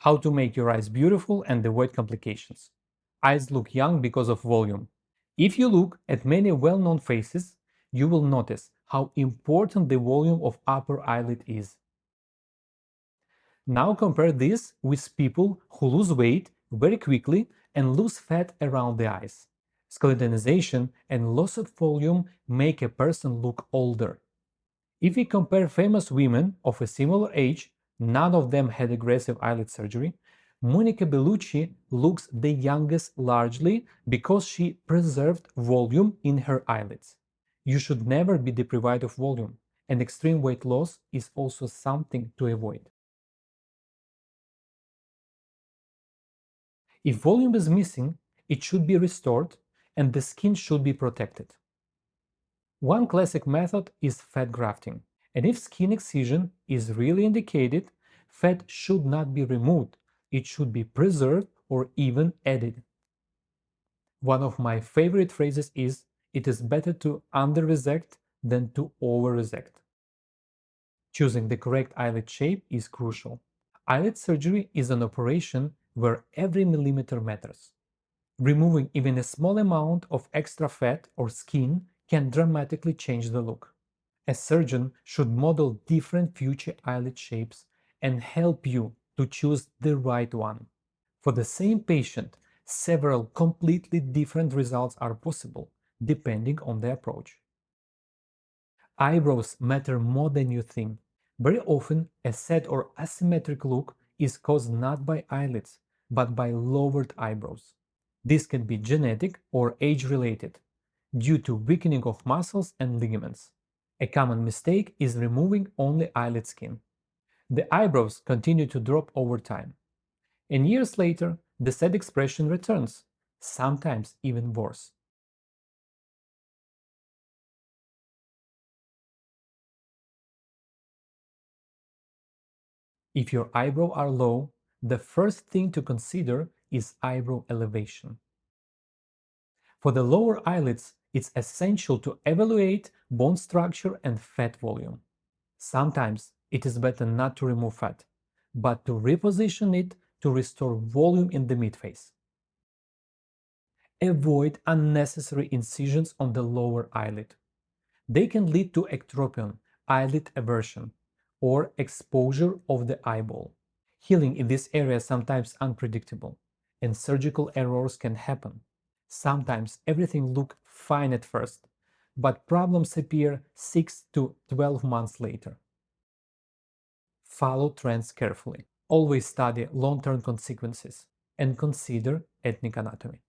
How to make your eyes beautiful and avoid complications. Eyes look young because of volume. If you look at many well-known faces, you will notice how important the volume of upper eyelid is. Now compare this with people who lose weight very quickly and lose fat around the eyes. Skeletonization and loss of volume make a person look older. If we compare famous women of a similar age, none of them had aggressive eyelid surgery. Monica Bellucci looks the youngest largely because she preserved volume in her eyelids. You should never be deprived of volume, and extreme weight loss is also something to avoid. If volume is missing, it should be restored and the skin should be protected. One classic method is fat grafting, and if skin excision is really indicated, fat should not be removed, it should be preserved or even added. One of my favorite phrases is, "It is better to under-resect than to over-resect." Choosing the correct eyelid shape is crucial. Eyelid surgery is an operation where every millimeter matters. Removing even a small amount of extra fat or skin can dramatically change the look. A surgeon should model different future eyelid shapes and help you to choose the right one. For the same patient, several completely different results are possible, depending on the approach. Eyebrows matter more than you think. Very often, a sad or asymmetric look is caused not by eyelids, but by lowered eyebrows. This can be genetic or age-related, due to weakening of muscles and ligaments. A common mistake is removing only eyelid skin. The eyebrows continue to drop over time. And years later, the sad expression returns, sometimes even worse. If your eyebrows are low, the first thing to consider is eyebrow elevation. For the lower eyelids, it's essential to evaluate bone structure and fat volume. Sometimes it is better not to remove fat, but to reposition it to restore volume in the midface. Avoid unnecessary incisions on the lower eyelid. They can lead to ectropion, eyelid eversion, or exposure of the eyeball. Healing in this area is sometimes unpredictable, and surgical errors can happen. Sometimes everything looks fine at first, but problems appear 6 to 12 months later. Follow trends carefully. Always study long-term consequences and consider ethnic anatomy.